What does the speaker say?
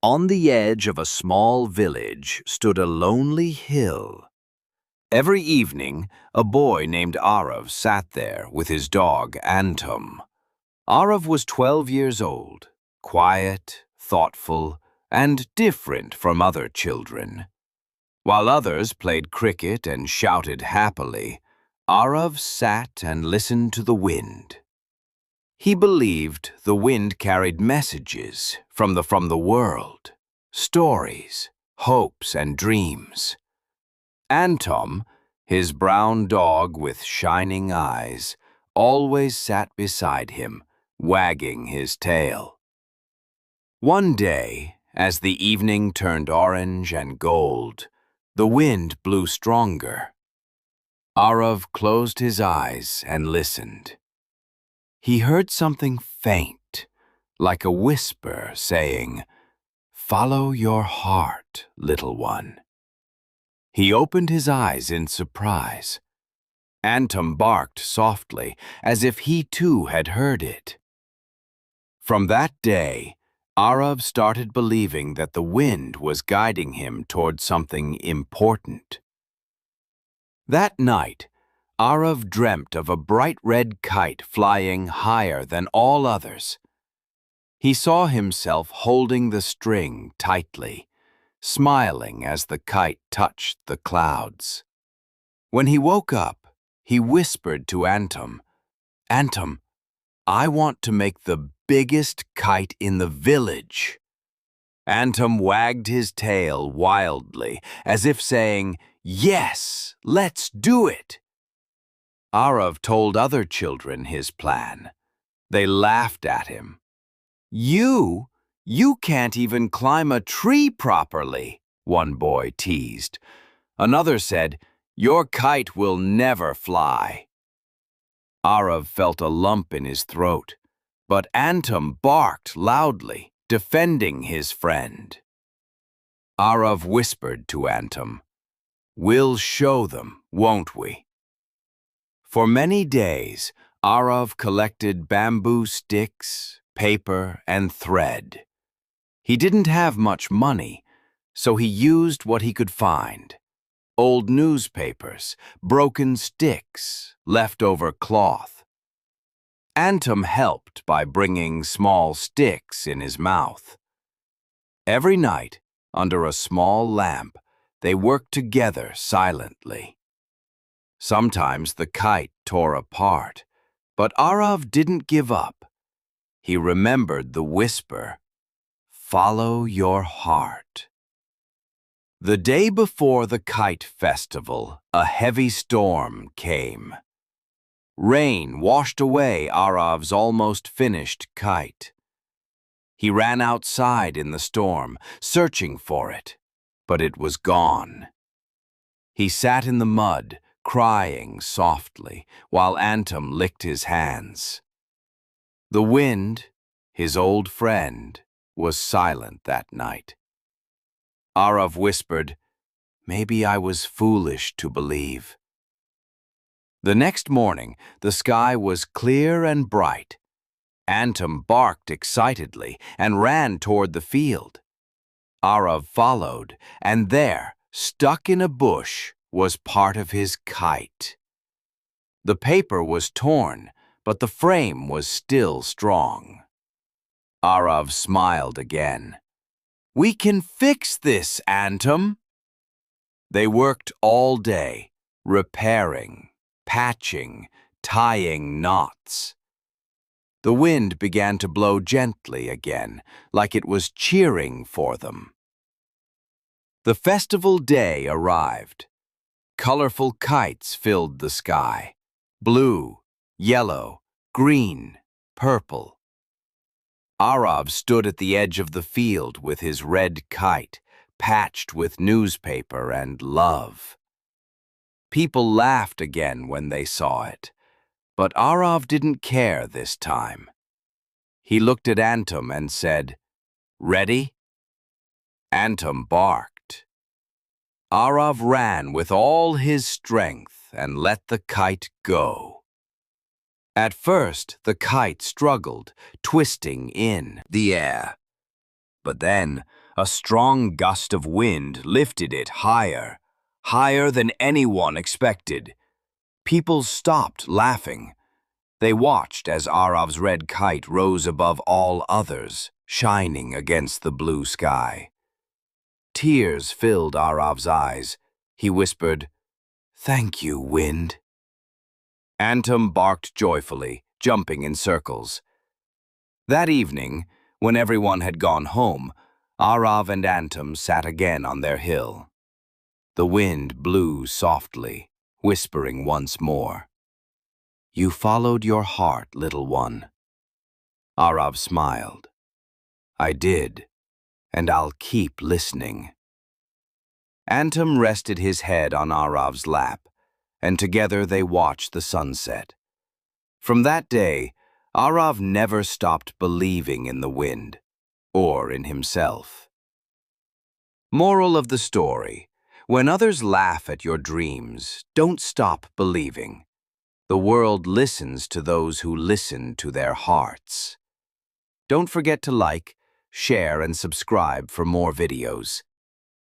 On the edge of a small village stood a lonely hill. Every evening, a boy named Arav sat there with his dog Antum. Arav was 12 years old, quiet, thoughtful, and different from other children. While others played cricket and shouted happily, Arav sat and listened to the wind. He believed the wind carried messages from the world, stories, hopes, and dreams. Antum, his brown dog with shining eyes, always sat beside him, wagging his tail. One day, as the evening turned orange and gold, the wind blew stronger. Arav closed his eyes and listened. He heard something faint, like a whisper saying, "Follow your heart, little one." He opened his eyes in surprise. Antum barked softly, as if he too had heard it. From that day, Arav started believing that the wind was guiding him toward something important. That night, Arav dreamt of a bright red kite flying higher than all others. He saw himself holding the string tightly, smiling as the kite touched the clouds. When he woke up, he whispered to Antum, "Antum, I want to make the biggest kite in the village." Antum wagged his tail wildly, as if saying, "Yes, let's do it." Arav told other children his plan. They laughed at him. You can't even climb a tree properly," one boy teased. Another said, "Your kite will never fly." Arav felt a lump in his throat, but Antum barked loudly, defending his friend. Arav whispered to Antum, "We'll show them, won't we?" For many days, Arav collected bamboo sticks, paper, and thread. He didn't have much money, so he used what he could find: old newspapers, broken sticks, leftover cloth. Antum helped by bringing small sticks in his mouth. Every night, under a small lamp, they worked together silently. Sometimes the kite tore apart, but Arav didn't give up. He remembered the whisper, "Follow your heart." The day before the kite festival, a heavy storm came. Rain washed away Arav's almost finished kite. He ran outside in the storm, searching for it, but it was gone. He sat in the mud, crying softly, while Antum licked his hands. The wind, his old friend, was silent that night. Arav whispered, "Maybe I was foolish to believe." The next morning, the sky was clear and bright. Antum barked excitedly and ran toward the field. Arav followed, and there, stuck in a bush, was part of his kite. The paper was torn, but the frame was still strong. Arav smiled again. "We can fix this, Antum." They worked all day, repairing, patching, tying knots. The wind began to blow gently again, like it was cheering for them. The festival day arrived. Colorful kites filled the sky: blue, yellow, green, purple. Arav stood at the edge of the field with his red kite, patched with newspaper and love. People laughed again when they saw it, but Arav didn't care this time. He looked at Antum and said, "Ready?" Antum barked. Arav ran with all his strength and let the kite go. At first, the kite struggled, twisting in the air. But then, a strong gust of wind lifted it higher, higher than anyone expected. People stopped laughing. They watched as Arav's red kite rose above all others, shining against the blue sky. Tears filled Arav's eyes. He whispered, "Thank you, wind." Antum barked joyfully, jumping in circles. That evening, when everyone had gone home, Arav and Antum sat again on their hill. The wind blew softly, whispering once more, "You followed your heart, little one." Arav smiled. "I did, and I'll keep listening." Antum rested his head on Arav's lap, and together they watched the sunset. From that day, Arav never stopped believing in the wind, or in himself. Moral of the story: when others laugh at your dreams, don't stop believing. The world listens to those who listen to their hearts. Don't forget to like, share, and subscribe for more videos.